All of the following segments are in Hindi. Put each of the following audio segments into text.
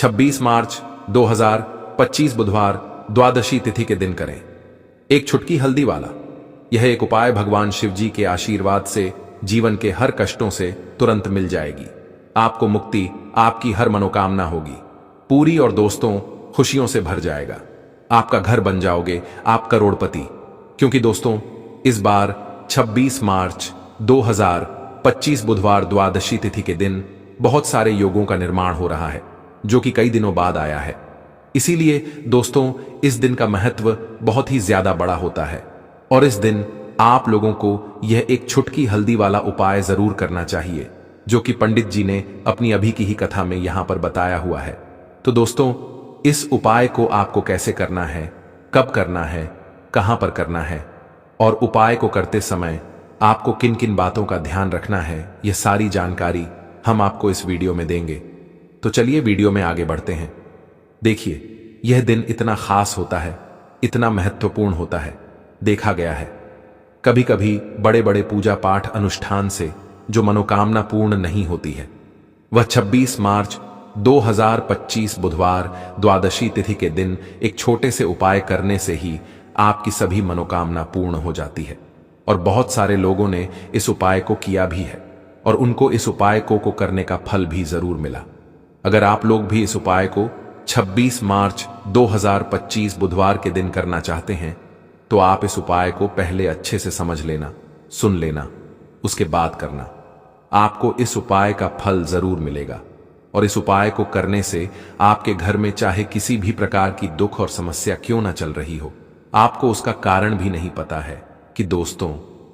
26 मार्च 2025 बुधवार द्वादशी तिथि के दिन करें। एक छुटकी हल्दी वाला यह एक उपाय भगवान शिव जी के आशीर्वाद से जीवन के हर कष्टों से तुरंत मिल जाएगी। आपको मुक्ति, आपकी हर मनोकामना होगी पूरी और दोस्तों खुशियों से भर जाएगा। आपका घर बन जाओगे, आप करोड़पति। क्योंकि दोस्तों इस बार 26 मार्च 2025 बुधवार द्वादशी तिथि के दिन बहुत सारे योगों का निर्माण हो रहा है जो कि कई दिनों बाद आया है। इसीलिए दोस्तों इस दिन का महत्व बहुत ही ज्यादा बड़ा होता है और इस दिन आप लोगों को यह एक छुटकी हल्दी वाला उपाय जरूर करना चाहिए जो कि पंडित जी ने अपनी अभी की ही कथा में यहां पर बताया हुआ है। तो दोस्तों इस उपाय को आपको कैसे करना है, कब करना है, कहां पर करना है और उपाय को करते समय आपको किन किन बातों का ध्यान रखना है, यह सारी जानकारी हम आपको इस वीडियो में देंगे। तो चलिए वीडियो में आगे बढ़ते हैं। देखिए यह दिन इतना खास होता है, इतना महत्वपूर्ण होता है। देखा गया है कभी कभी बड़े बड़े पूजा पाठ अनुष्ठान से जो मनोकामना पूर्ण नहीं होती है वह 26 मार्च 2025 बुधवार द्वादशी तिथि के दिन एक छोटे से उपाय करने से ही आपकी सभी मनोकामना पूर्ण हो जाती है। और बहुत सारे लोगों ने इस उपाय को किया भी है और उनको इस उपाय को करने का फल भी जरूर मिला। अगर आप लोग भी इस उपाय को 26 मार्च 2025 बुधवार के दिन करना चाहते हैं तो आप इस उपाय को पहले अच्छे से समझ लेना, सुन लेना, उसके बाद करना। आपको इस उपाय का फल जरूर मिलेगा और इस उपाय को करने से आपके घर में चाहे किसी भी प्रकार की दुख और समस्या क्यों ना चल रही हो, आपको उसका कारण भी नहीं पता है कि दोस्तों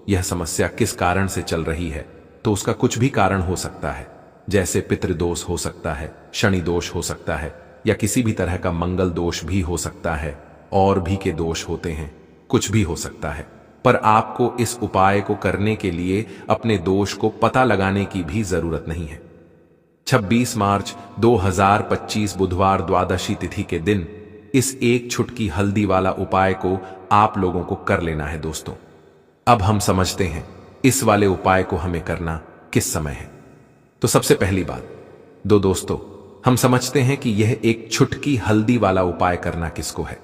यह समस्या किस कारण से चल रही है, तो उसका कुछ भी कारण हो सकता है। जैसे पितृदोष हो सकता है, शनि दोष हो सकता है या किसी भी तरह का मंगल दोष भी हो सकता है, और भी के दोष होते हैं, कुछ भी हो सकता है। पर आपको इस उपाय को करने के लिए अपने दोष को पता लगाने की भी जरूरत नहीं है। 26 मार्च 2025 बुधवार द्वादशी तिथि के दिन इस एक छुटकी हल्दी वाला उपाय को आप लोगों को कर लेना है। दोस्तों अब हम समझते हैं इस वाले उपाय को हमें करना किस समय है। तो सबसे पहली बात दोस्तों हम समझते हैं कि यह एक छुटकी हल्दी वाला उपाय करना किसको है।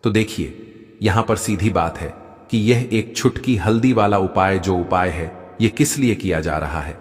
तो देखिए यहां पर सीधी बात है कि यह एक छुटकी हल्दी वाला उपाय जो उपाय है यह किस लिए किया जा रहा है।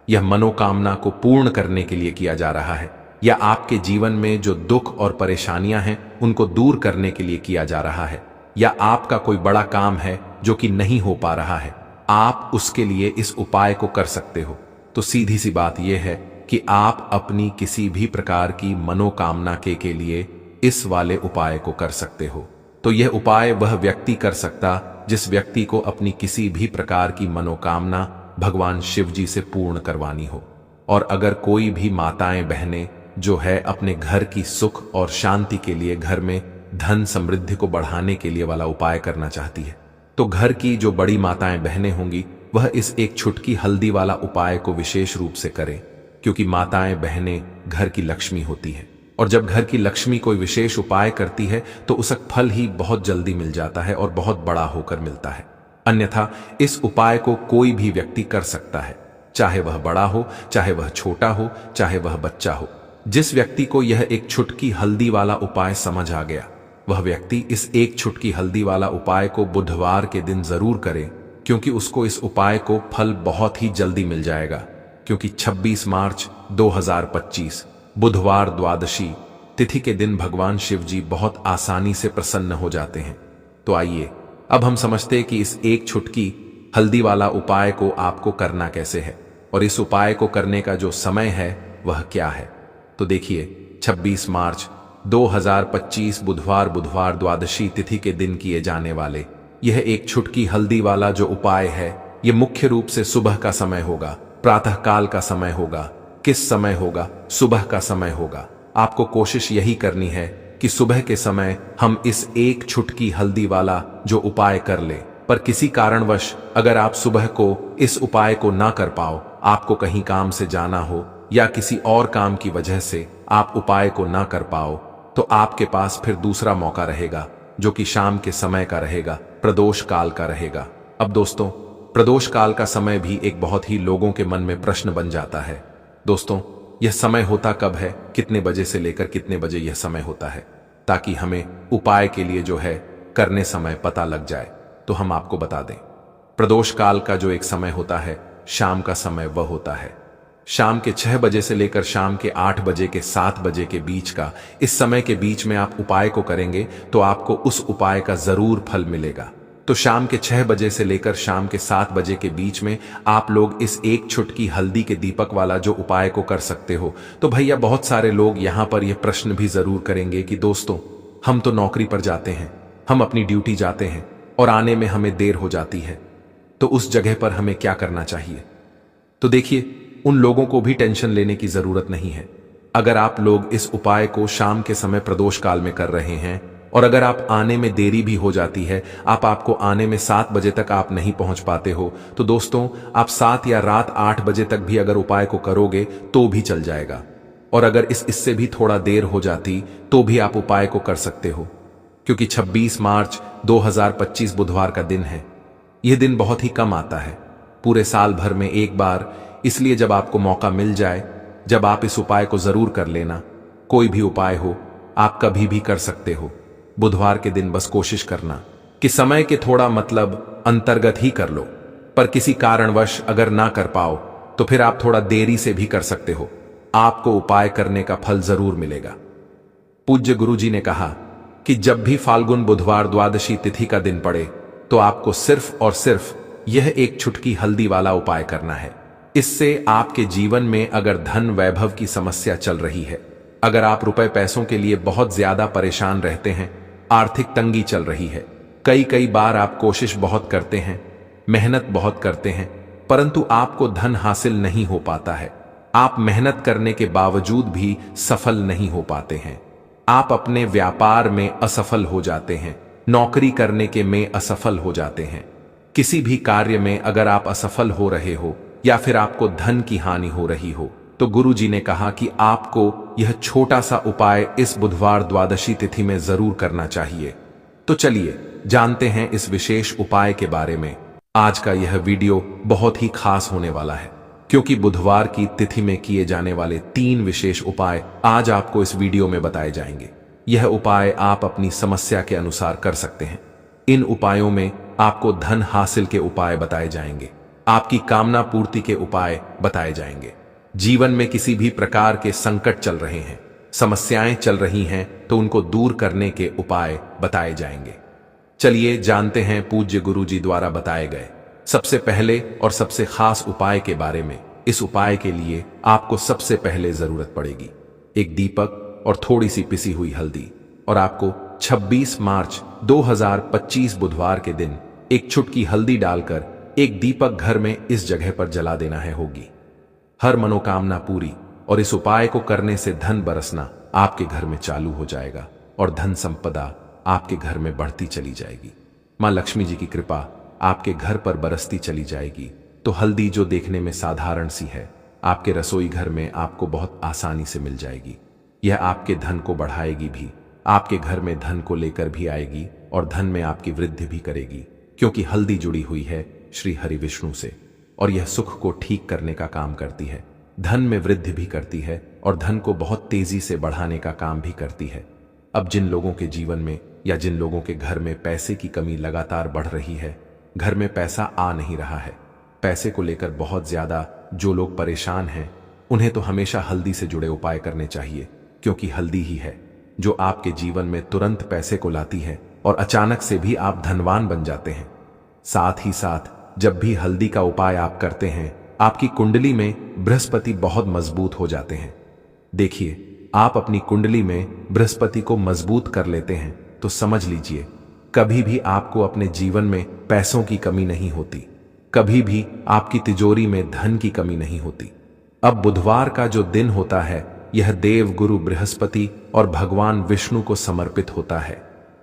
यह मनोकामना को पूर्ण करने के लिए किया जा रहा है या आपके जीवन में जो दुख और परेशानियां हैं उनको दूर करने के लिए किया जा रहा है, या आपका कोई बड़ा काम है जो कि नहीं हो पा रहा है, आप उसके लिए इस उपाय को कर सकते हो। तो सीधी सी बात यह है कि आप अपनी किसी भी प्रकार की मनोकामना के लिए इस वाले उपाय को कर सकते हो। तो यह उपाय वह व्यक्ति कर सकता जिस व्यक्ति को अपनी किसी भी प्रकार की मनोकामना भगवान शिव जी से पूर्ण करवानी हो। और अगर कोई भी माताएं बहनें जो है अपने घर की सुख और शांति के लिए, घर में धन समृद्धि को बढ़ाने के लिए वाला उपाय करना चाहती है, तो घर की जो बड़ी माताएं बहनें होंगी वह इस एक छुटकी हल्दी वाला उपाय को विशेष रूप से करें। क्योंकि माताएं बहनें घर की लक्ष्मी होती हैं और जब घर की लक्ष्मी कोई विशेष उपाय करती है तो उसका फल ही बहुत जल्दी मिल जाता है और बहुत बड़ा होकर मिलता है। अन्यथा इस उपाय को कोई भी व्यक्ति कर सकता है, चाहे वह बड़ा हो, चाहे वह छोटा हो, चाहे वह बच्चा हो। जिस व्यक्ति को यह एक छुटकी हल्दी वाला उपाय समझ आ गया वह व्यक्ति इस एक छुटकी हल्दी वाला उपाय को बुधवार के दिन जरूर करे, क्योंकि उसको इस उपाय को फल बहुत ही जल्दी मिल जाएगा। क्योंकि 26 मार्च 2025 बुधवार द्वादशी तिथि के दिन भगवान शिव जी बहुत आसानी से प्रसन्न हो जाते हैं। तो आइए अब हम समझते हैं कि इस एक छुटकी हल्दी वाला उपाय को आपको करना कैसे है और इस उपाय को करने का जो समय है वह क्या है। तो देखिए 26 मार्च 2025 बुधवार द्वादशी तिथि के दिन किए जाने वाले यह एक छुटकी हल्दी वाला जो उपाय है यह मुख्य रूप से सुबह का समय होगा, प्रातः काल का समय होगा। किस समय होगा? सुबह का समय होगा। आपको कोशिश यही करनी है कि सुबह के समय हम इस एक छुटकी हल्दी वाला जो उपाय कर ले। पर किसी कारणवश अगर आप सुबह को इस उपाय को ना कर पाओ, आपको कहीं काम से जाना हो या किसी और काम की वजह से आप उपाय को ना कर पाओ, तो आपके पास फिर दूसरा मौका रहेगा जो कि शाम के समय का रहेगा, प्रदोष काल का रहेगा। अब दोस्तों प्रदोष काल का समय भी एक बहुत ही लोगों के मन में प्रश्न बन जाता है। दोस्तों यह समय होता कब है, कितने बजे से लेकर कितने बजे यह समय होता है, ताकि हमें उपाय के लिए जो है करने समय पता लग जाए तो हम आपको बता दें। प्रदोष काल का जो एक समय होता है, शाम का समय वह होता है शाम के 6 बजे से लेकर शाम के 8 बजे के 7 बजे के बीच का। इस समय के बीच में आप उपाय को करेंगे तो आपको उस उपाय का जरूर फल मिलेगा। तो शाम के 6 बजे से लेकर शाम के 7 बजे के बीच में आप लोग इस एक छुटकी हल्दी के दीपक वाला जो उपाय को कर सकते हो। तो भैया बहुत सारे लोग यहां पर यह प्रश्न भी जरूर करेंगे कि दोस्तों, हम तो नौकरी पर जाते हैं, हम अपनी ड्यूटी जाते हैं और आने में हमें देर हो जाती है, तो उस जगह पर हमें क्या करना चाहिए? तो देखिए, उन लोगों को भी टेंशन लेने की जरूरत नहीं है। अगर आप लोग इस उपाय को शाम के समय प्रदोष काल में कर रहे हैं और अगर आप आने में देरी भी हो जाती है, आपको आने में 7 बजे तक आप नहीं पहुंच पाते हो, तो दोस्तों आप 7 या रात 8 बजे तक भी अगर उपाय को करोगे तो भी चल जाएगा। और अगर इससे भी थोड़ा देर हो जाती तो भी आप उपाय को कर सकते हो, क्योंकि 26 मार्च 2025 बुधवार का दिन है। यह दिन बहुत ही कम आता है, पूरे साल भर में एक बार। इसलिए जब आपको मौका मिल जाए, जब आप इस उपाय को जरूर कर लेना। कोई भी उपाय हो, आप कभी भी कर सकते हो। बुधवार के दिन बस कोशिश करना कि समय के थोड़ा मतलब अंतर्गत ही कर लो, पर किसी कारणवश अगर ना कर पाओ तो फिर आप थोड़ा देरी से भी कर सकते हो। आपको उपाय करने का फल जरूर मिलेगा। पूज्य गुरुजी ने कहा कि जब भी फाल्गुन बुधवार द्वादशी तिथि का दिन पड़े तो आपको सिर्फ और सिर्फ यह एक छुटकी हल्दी वाला उपाय करना है। इससे आपके जीवन में अगर धन वैभव की समस्या चल रही है, अगर आप रुपए पैसों के लिए बहुत ज्यादा परेशान रहते हैं, आर्थिक तंगी चल रही है, कई बार आप कोशिश बहुत करते हैं, मेहनत बहुत करते हैं, परंतु आपको धन हासिल नहीं हो पाता है, आप मेहनत करने के बावजूद भी सफल नहीं हो पाते हैं, आप अपने व्यापार में असफल हो जाते हैं, नौकरी करने के में असफल हो जाते हैं, किसी भी कार्य में अगर आप असफल हो रहे हो या फिर आपको धन की हानि हो रही हो, तो गुरुजी ने कहा कि आपको यह छोटा सा उपाय इस बुधवार द्वादशी तिथि में जरूर करना चाहिए। तो चलिए जानते हैं इस विशेष उपाय के बारे में। आज का यह वीडियो बहुत ही खास होने वाला है, क्योंकि बुधवार की तिथि में किए जाने वाले 3 विशेष उपाय आज आपको इस वीडियो में बताए जाएंगे। यह उपाय आप अपनी समस्या के अनुसार कर सकते हैं। इन उपायों में आपको धन हासिल के उपाय बताए जाएंगे, आपकी कामना पूर्ति के उपाय बताए जाएंगे। जीवन में किसी भी प्रकार के संकट चल रहे हैं, समस्याएं चल रही हैं, तो उनको दूर करने के उपाय बताए जाएंगे। चलिए जानते हैं पूज्य गुरुजी द्वारा बताए गए सबसे पहले और सबसे खास उपाय के बारे में। इस उपाय के लिए आपको सबसे पहले जरूरत पड़ेगी एक दीपक और थोड़ी सी पिसी हुई हल्दी, और आपको 26 मार्च 2025 बुधवार के दिन एक छुटकी हल्दी डालकर एक दीपक घर में इस जगह पर जला देना है। होगी हर मनोकामना पूरी, और इस उपाय को करने से धन बरसना आपके घर में चालू हो जाएगा और धन संपदा आपके घर में बढ़ती चली जाएगी। मां लक्ष्मी जी की कृपा आपके घर पर बरसती चली जाएगी। तो हल्दी जो देखने में साधारण सी है, आपके रसोई घर में आपको बहुत आसानी से मिल जाएगी। यह आपके धन को बढ़ाएगी भी, आपके घर में धन को लेकर भी आएगी और धन में आपकी वृद्धि भी करेगी, क्योंकि हल्दी जुड़ी हुई है श्री हरि विष्णु से, और यह सुख को ठीक करने का काम करती है, धन में वृद्धि भी करती है और धन को बहुत तेजी से बढ़ाने का काम भी करती है। अब जिन लोगों के जीवन में या जिन लोगों के घर में पैसे की कमी लगातार बढ़ रही है, घर में पैसा आ नहीं रहा है, पैसे को लेकर बहुत ज्यादा जो लोग परेशान हैं, उन्हें तो हमेशा हल्दी से जुड़े उपाय करने चाहिए, क्योंकि हल्दी ही है जो आपके जीवन में तुरंत पैसे को लाती है और अचानक से भी आप धनवान बन जाते हैं। साथ ही साथ जब भी हल्दी का उपाय आप करते हैं, आपकी कुंडली में बृहस्पति बहुत मजबूत हो जाते हैं। देखिए, आप अपनी कुंडली में बृहस्पति को मजबूत कर लेते हैं तो समझ लीजिए कभी भी आपको अपने जीवन में पैसों की कमी नहीं होती, कभी भी आपकी तिजोरी में धन की कमी नहीं होती। अब बुधवार का जो दिन होता है, यह देव गुरु बृहस्पति और भगवान विष्णु को समर्पित होता है।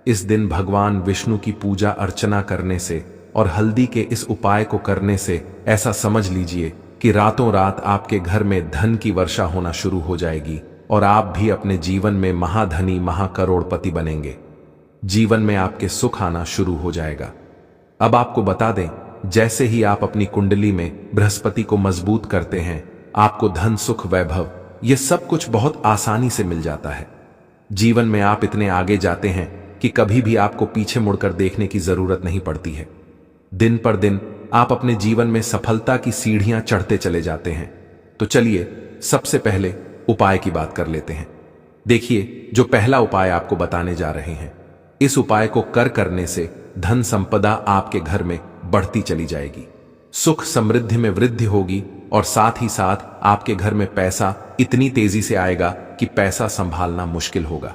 इस दिन भगवान विष्णु की पूजा अर्चना करने से और हल्दी के इस उपाय को करने से ऐसा समझ लीजिए कि रातों रात आपके घर में धन की वर्षा होना शुरू हो जाएगी और आप भी अपने जीवन में महाधनी महाकरोड़पति बनेंगे। जीवन में आपके सुख आना शुरू हो जाएगा। अब आपको बता दें, जैसे ही आप अपनी कुंडली में बृहस्पति को मजबूत करते हैं, आपको धन सुख वैभव यह सब कुछ बहुत आसानी से मिल जाता है। जीवन में आप इतने आगे जाते हैं कि कभी भी आपको पीछे मुड़कर देखने की जरूरत नहीं पड़ती है। दिन पर दिन आप अपने जीवन में सफलता की सीढ़ियां चढ़ते चले जाते हैं। तो चलिए सबसे पहले उपाय की बात कर लेते हैं। देखिए, जो पहला उपाय आपको बताने जा रहे हैं, इस उपाय को करने से धन संपदा आपके घर में बढ़ती चली जाएगी, सुख समृद्धि में वृद्धि होगी और साथ ही साथ आपके घर में पैसा इतनी तेजी से आएगा कि पैसा संभालना मुश्किल होगा,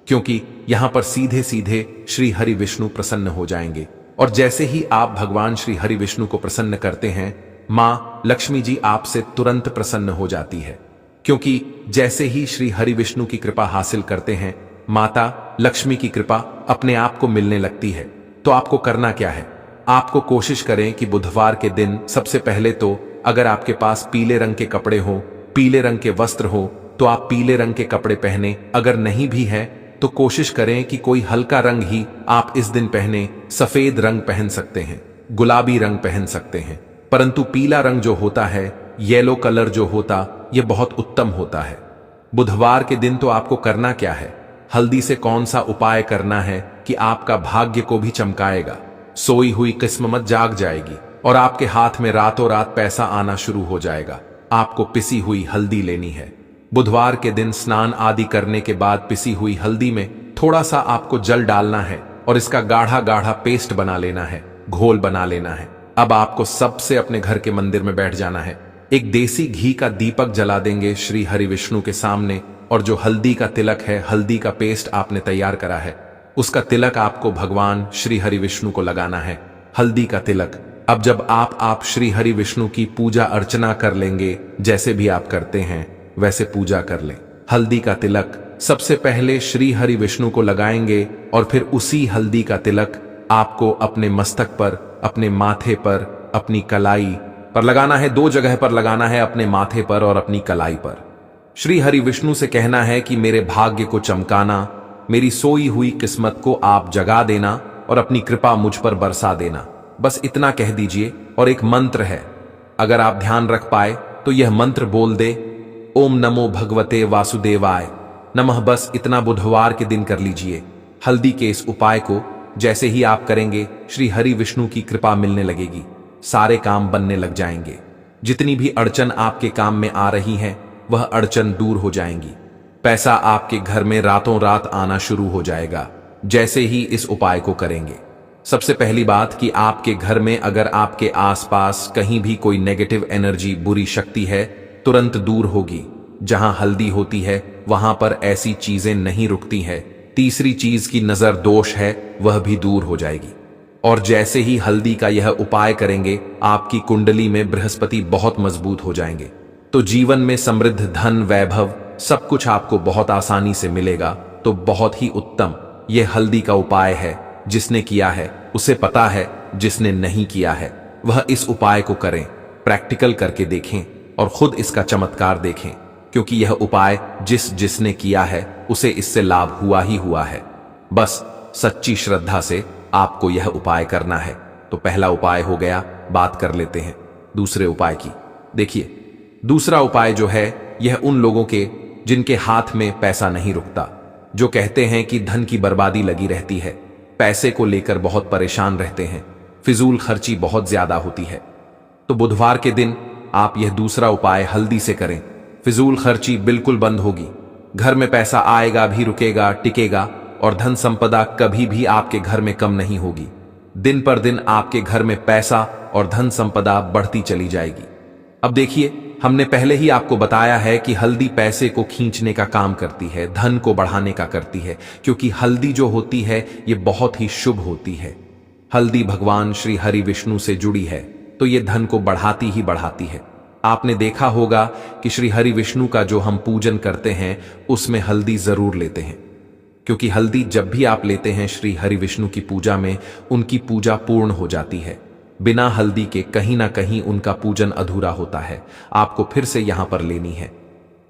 क्योंकि यहां पर सीधे सीधे श्री हरि विष्णु प्रसन्न हो जाएंगे। और जैसे ही आप भगवान श्री हरि विष्णु को प्रसन्न करते हैं, मां लक्ष्मी जी आपसे तुरंत प्रसन्न हो जाती है, क्योंकि जैसे ही श्री हरि विष्णु की कृपा हासिल करते हैं, माता लक्ष्मी की कृपा अपने आप को मिलने लगती है। तो आपको करना क्या है? आपको कोशिश करें कि बुधवार के दिन सबसे पहले तो अगर आपके पास पीले रंग के कपड़े हो, पीले रंग के वस्त्र हो, तो आप पीले रंग के कपड़े पहने। अगर नहीं भी है तो कोशिश करें कि कोई हल्का रंग ही आप इस दिन पहने। सफेद रंग पहन सकते हैं, गुलाबी रंग पहन सकते हैं, परंतु पीला रंग जो होता है, येलो कलर जो होता, यह बहुत उत्तम होता है। बुधवार के दिन तो आपको करना क्या है? हल्दी से कौन सा उपाय करना है कि आपका भाग्य को भी चमकाएगा, सोई हुई किस्मत जाग जाएगी और आपके हाथ में रातों रात पैसा आना शुरू हो जाएगा। आपको पिसी हुई हल्दी लेनी है। बुधवार के दिन स्नान आदि करने के बाद पिसी हुई हल्दी में थोड़ा सा आपको जल डालना है और इसका गाढ़ा गाढ़ा पेस्ट बना लेना है, घोल बना लेना है। अब आपको सबसे अपने घर के मंदिर में बैठ जाना है। एक देसी घी का दीपक जला देंगे श्री हरि विष्णु के सामने, और जो हल्दी का तिलक है, हल्दी का पेस्ट आपने तैयार करा है, उसका तिलक आपको भगवान श्री हरि विष्णु को लगाना है, हल्दी का तिलक। अब जब आप श्री हरि विष्णु की पूजा अर्चना कर लेंगे, जैसे भी आप करते हैं वैसे पूजा कर लें। हल्दी का तिलक सबसे पहले श्री हरि विष्णु को लगाएंगे और फिर उसी हल्दी का तिलक आपको अपने मस्तक पर, अपने माथे पर, अपनी कलाई पर लगाना है। 2 जगह पर लगाना है, अपने माथे पर और अपनी कलाई पर। श्री हरि विष्णु से कहना है कि मेरे भाग्य को चमकाना, मेरी सोई हुई किस्मत को आप जगा देना और अपनी कृपा मुझ पर बरसा देना। बस इतना कह दीजिए। और एक मंत्र है, अगर आप ध्यान रख पाए तो यह मंत्र बोल दे, ओम नमो भगवते वासुदेवाय नमः। बस इतना बुधवार के दिन कर लीजिए। हल्दी के इस उपाय को जैसे ही आप करेंगे, श्री हरि विष्णु की कृपा मिलने लगेगी, सारे काम बनने लग जाएंगे। जितनी भी अड़चन आपके काम में आ रही है, वह अड़चन दूर हो जाएंगी। पैसा आपके घर में रातों रात आना शुरू हो जाएगा, जैसे ही इस उपाय को करेंगे। सबसे पहली बात कि आपके घर में अगर आपके आसपास कहीं भी कोई नेगेटिव एनर्जी, बुरी शक्ति है, तुरंत दूर होगी। जहां हल्दी होती है वहां पर ऐसी चीजें नहीं रुकती है। तीसरी चीज की नजर दोष है, वह भी दूर हो जाएगी। और जैसे ही हल्दी का यह उपाय करेंगे, आपकी कुंडली में बृहस्पति बहुत मजबूत हो जाएंगे। तो जीवन में समृद्ध धन, वैभव, सब कुछ आपको बहुत आसानी से मिलेगा। तो बहुत ही उत्तम यह हल्दी का उपाय है। जिसने किया है उसे पता है, जिसने नहीं किया है वह इस उपाय को करें, प्रैक्टिकल करके देखें और खुद इसका चमत्कार देखें, क्योंकि यह उपाय जिसने किया है उसे इससे लाभ हुआ ही हुआ है। बस सच्ची श्रद्धा से आपको यह उपाय करना है। तो पहला उपाय हो गया। बात कर लेते हैं दूसरे उपाय की। देखिए, दूसरा उपाय जो है, यह उन लोगों के जिनके हाथ में पैसा नहीं रुकता, जो कहते हैं कि धन की बर्बादी लगी रहती है, पैसे को लेकर बहुत परेशान रहते हैं, फिजूल खर्ची बहुत ज्यादा होती है। तो बुधवार के दिन आप यह दूसरा उपाय हल्दी से करें। फिजूल खर्ची बिल्कुल बंद होगी, घर में पैसा आएगा भी, रुकेगा, टिकेगा और धन संपदा कभी भी आपके घर में कम नहीं होगी। दिन पर दिन आपके घर में पैसा और धन संपदा बढ़ती चली जाएगी। अब देखिए, हमने पहले ही आपको बताया है कि हल्दी पैसे को खींचने का काम करती है, धन को बढ़ाने का करती है, क्योंकि हल्दी जो होती है ये बहुत ही शुभ होती है। हल्दी भगवान श्री हरि विष्णु से जुड़ी है, तो ये धन को बढ़ाती ही बढ़ाती है। आपने देखा होगा कि श्री हरि विष्णु का जो हम पूजन करते हैं उसमें हल्दी जरूर लेते हैं, क्योंकि हल्दी जब भी आप लेते हैं श्री हरि विष्णु की पूजा में, उनकी पूजा पूर्ण हो जाती है। बिना हल्दी के कहीं ना कहीं उनका पूजन अधूरा होता है। आपको फिर से यहां पर लेनी है।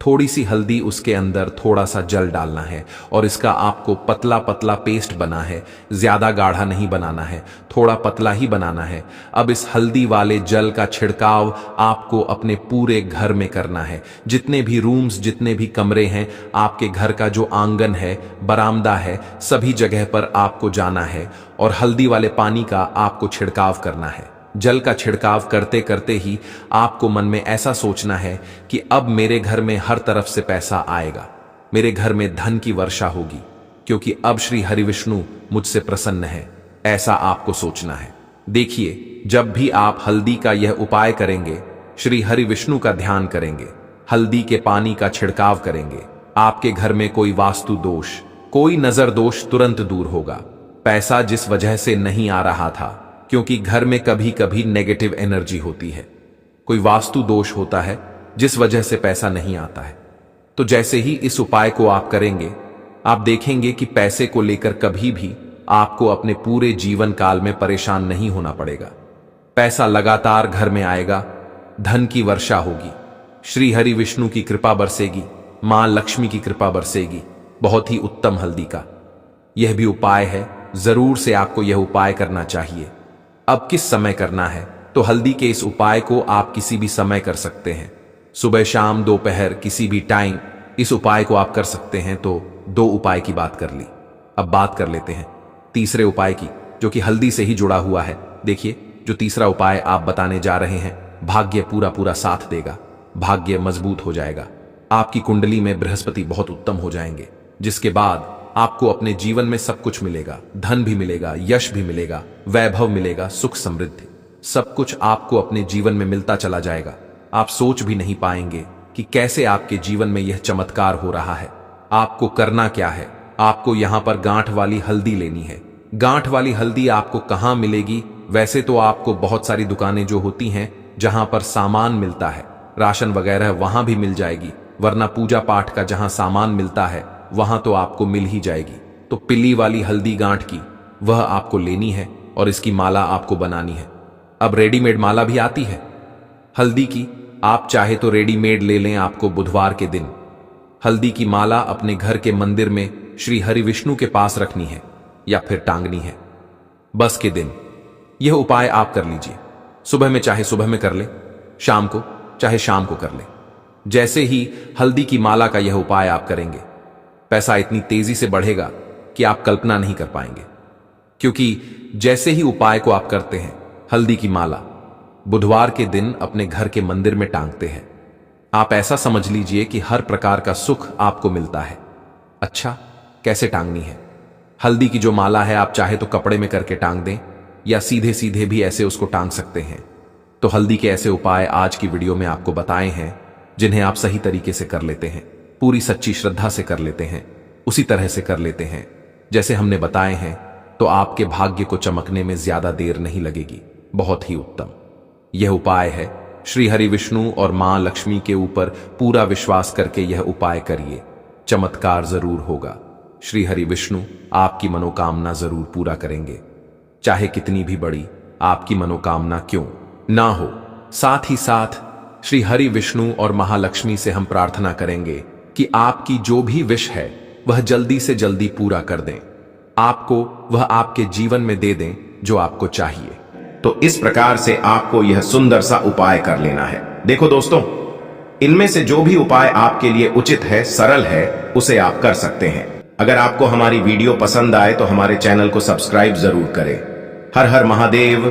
थोड़ी सी हल्दी, उसके अंदर थोड़ा सा जल डालना है और इसका आपको पतला पतला पेस्ट बना है, ज्यादा गाढ़ा नहीं बनाना है, थोड़ा पतला ही बनाना है। अब इस हल्दी वाले जल का छिड़काव आपको अपने पूरे घर में करना है। जितने भी रूम्स, जितने भी कमरे हैं, आपके घर का जो आंगन है, बरामदा है, सभी जगह पर आपको जाना है और हल्दी वाले पानी का आपको छिड़काव करना है। जल का छिड़काव करते करते ही आपको मन में ऐसा सोचना है कि अब मेरे घर में हर तरफ से पैसा आएगा, मेरे घर में धन की वर्षा होगी, क्योंकि अब श्री हरि विष्णु मुझसे प्रसन्न है। ऐसा आपको सोचना है। देखिए, जब भी आप हल्दी का यह उपाय करेंगे, श्री हरि विष्णु का ध्यान करेंगे, हल्दी के पानी का छिड़काव करेंगे, आपके घर में कोई वास्तु दोष, कोई नजर दोष तुरंत दूर होगा। पैसा जिस वजह से नहीं आ रहा था, क्योंकि घर में कभी कभी नेगेटिव एनर्जी होती है, कोई वास्तु दोष होता है जिस वजह से पैसा नहीं आता है, तो जैसे ही इस उपाय को आप करेंगे, आप देखेंगे कि पैसे को लेकर कभी भी आपको अपने पूरे जीवन काल में परेशान नहीं होना पड़ेगा। पैसा लगातार घर में आएगा, धन की वर्षा होगी, श्री हरि विष्णु की कृपा बरसेगी, मां लक्ष्मी की कृपा बरसेगी। बहुत ही उत्तम हल्दी का यह भी उपाय है, जरूर से आपको यह उपाय करना चाहिए। अब किस समय करना है, तो हल्दी के इस उपाय को आप किसी भी समय कर सकते हैं, सुबह, शाम, दोपहर, किसी भी टाइम इस उपाय को आप कर सकते हैं। तो 2 उपाय की बात कर ली, अब बात कर लेते हैं तीसरे उपाय की, जो कि हल्दी से ही जुड़ा हुआ है। देखिए, जो तीसरा उपाय आप बताने जा रहे हैं, भाग्य पूरा पूरा साथ देगा, भाग्य मजबूत हो जाएगा, आपकी कुंडली में बृहस्पति बहुत उत्तम हो जाएंगे, जिसके बाद आपको अपने जीवन में सब कुछ मिलेगा, धन भी मिलेगा, यश भी मिलेगा, वैभव मिलेगा, सुख समृद्धि, सब कुछ आपको अपने जीवन में मिलता चला जाएगा। आप सोच भी नहीं पाएंगे कि कैसे आपके जीवन में यह चमत्कार हो रहा है। आपको करना क्या है, आपको यहां पर गांठ वाली हल्दी लेनी है। गांठ वाली हल्दी आपको कहां मिलेगी? वैसे तो आपको बहुत सारी दुकानें जो होती हैं, जहां पर सामान मिलता है, राशन वगैरह, वहां भी मिल जाएगी, वरना पूजा पाठ का जहां सामान मिलता है वहां तो आपको मिल ही जाएगी। तो पिली वाली हल्दी गांठ की, वह आपको लेनी है और इसकी माला आपको बनानी है। अब रेडीमेड माला भी आती है हल्दी की, आप चाहे तो रेडीमेड ले लें। आपको बुधवार के दिन हल्दी की माला अपने घर के मंदिर में श्री हरि विष्णु के पास रखनी है या फिर टांगनी है। बस के दिन यह उपाय आप कर लीजिए। सुबह में चाहे सुबह में कर ले, शाम को चाहे शाम को कर ले। जैसे ही हल्दी की माला का यह उपाय आप करेंगे, पैसा इतनी तेजी से बढ़ेगा कि आप कल्पना नहीं कर पाएंगे। क्योंकि जैसे ही उपाय को आप करते हैं, हल्दी की माला बुधवार के दिन अपने घर के मंदिर में टांगते हैं, आप ऐसा समझ लीजिए कि हर प्रकार का सुख आपको मिलता है। अच्छा, कैसे टांगनी है? हल्दी की जो माला है, आप चाहे तो कपड़े में करके टांग दें या सीधे सीधे भी ऐसे उसको टांग सकते हैं। तो हल्दी के ऐसे उपाय आज की वीडियो में आपको बताए हैं, जिन्हें आप सही तरीके से कर लेते हैं, पूरी सच्ची श्रद्धा से कर लेते हैं, उसी तरह से कर लेते हैं जैसे हमने बताए हैं, तो आपके भाग्य को चमकने में ज्यादा देर नहीं लगेगी। बहुत ही उत्तम यह उपाय है। श्री हरि विष्णु और मां लक्ष्मी के ऊपर पूरा विश्वास करके यह उपाय करिए, चमत्कार जरूर होगा। श्री हरि विष्णु आपकी मनोकामना जरूर पूरा करेंगे, चाहे कितनी भी बड़ी आपकी मनोकामना क्यों ना हो। साथ ही साथ श्री हरि विष्णु और महालक्ष्मी से हम प्रार्थना करेंगे कि आपकी जो भी विश है वह जल्दी से जल्दी पूरा कर दें, आपको वह आपके जीवन में दे दें जो आपको चाहिए। तो इस प्रकार से आपको यह सुंदर सा उपाय कर लेना है। देखो दोस्तों, इनमें से जो भी उपाय आपके लिए उचित है, सरल है, उसे आप कर सकते हैं। अगर आपको हमारी वीडियो पसंद आए तो हमारे चैनल को सब्सक्राइब जरूर करें। हर हर महादेव।